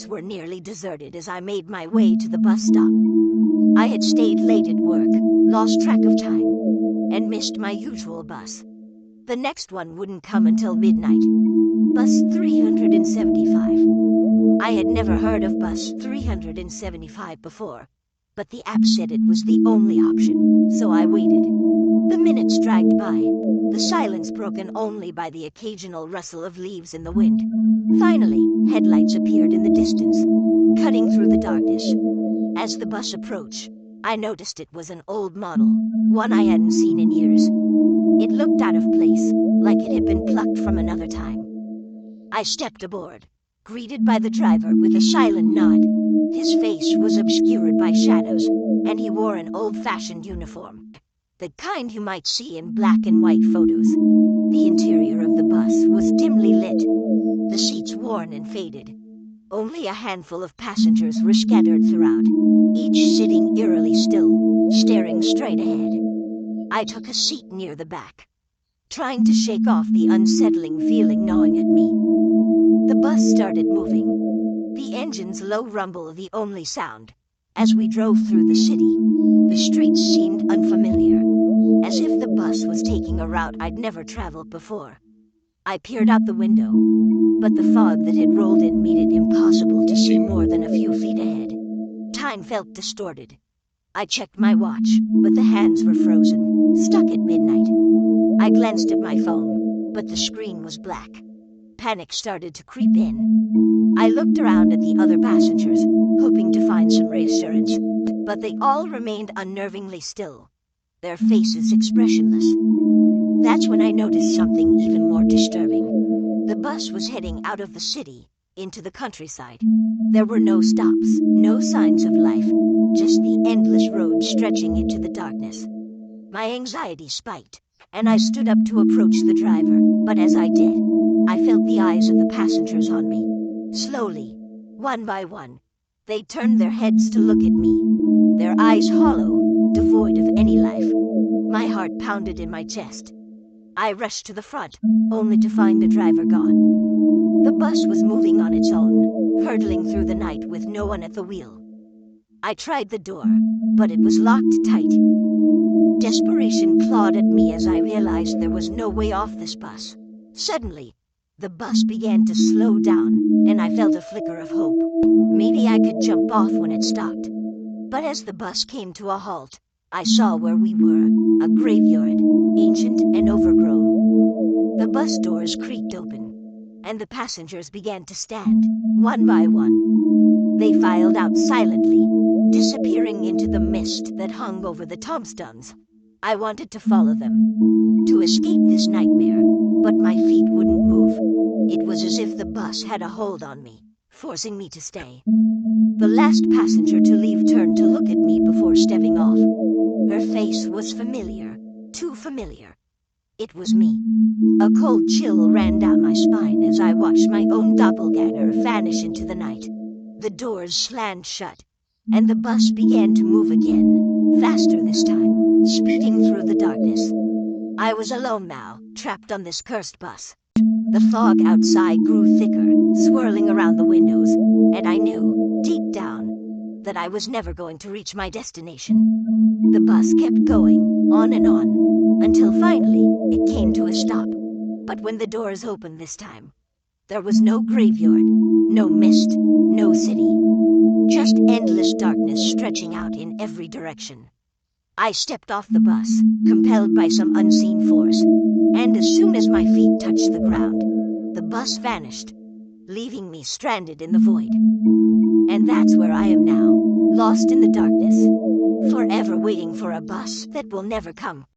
were nearly deserted as I made my way to the bus stop. I had stayed late at work, lost track of time, and missed my usual bus. The next one wouldn't come until midnight. Bus 375. I had never heard of bus 375 before, but the app said it was the only option, so I waited. The minutes dragged by, the silence broken only by the occasional rustle of leaves in the wind. Finally, headlights appeared in the distance, cutting through the darkness. As the bus approached, I noticed it was an old model, one I hadn't seen in years. It looked out of place, like it had been plucked from another time. I stepped aboard, greeted by the driver with a silent nod. His face was obscured by shadows, and he wore an old-fashioned uniform, the kind you might see in black and white photos. The interior of the bus was dimly lit, the seats worn and faded. Only a handful of passengers were scattered throughout, each sitting eerily still, staring straight ahead. I took a seat near the back, trying to shake off the unsettling feeling gnawing at me. The bus started moving, the engine's low rumble the only sound. As we drove through the city, the streets seemed unfamiliar, as if the bus was taking a route I'd never traveled before. I peered out the window, but the fog that had rolled in made it impossible to see more than a few feet ahead. Time felt distorted. I checked my watch, but the hands were frozen, stuck at midnight. I glanced at my phone, but the screen was black. Panic started to creep in. I looked around at the other passengers, hoping to find some reassurance, but they all remained unnervingly still, their faces expressionless. That's when I noticed something even more disturbing. The bus was heading out of the city, into the countryside. There were no stops, no signs of life, just the endless road stretching into the darkness. My anxiety spiked, and I stood up to approach the driver, but as I did, I felt the eyes of the passengers on me. Slowly, one by one, they turned their heads to look at me, their eyes hollow, devoid of any life. My heart pounded in my chest. I rushed to the front, only to find the driver gone. The bus was moving on its own, hurtling through the night with no one at the wheel. I tried the door, but it was locked tight. Desperation clawed at me as I realized there was no way off this bus. Suddenly, the bus began to slow down, and I felt a flicker of hope. Maybe I could jump off when it stopped. But as the bus came to a halt, I saw where we were, a graveyard, ancient and overgrown. The bus doors creaked open, and the passengers began to stand, one by one. They filed out silently, disappearing into the mist that hung over the tombstones. I wanted to follow them, to escape this nightmare, but my feet wouldn't move. It was as if the bus had a hold on me, forcing me to stay. The last passenger to leave turned to look at me before stepping off. Her face was familiar, too familiar. It was me. A cold chill ran down my spine as I watched my own doppelganger vanish into the night. The doors slammed shut, and the bus began to move again, faster this time, speeding through the darkness. I was alone now, trapped on this cursed bus. The fog outside grew thicker, swirling around the windows, and I knew, deep down, that I was never going to reach my destination. The bus kept going, on and on, until finally it came to a stop. But when the doors opened this time, there was no graveyard, no mist, no city. Just endless darkness stretching out in every direction. I stepped off the bus, compelled by some unseen force, and as soon as my feet touched the ground, the bus vanished, leaving me stranded in the void. And that's where I am now, lost in the darkness, forever waiting for a bus that will never come.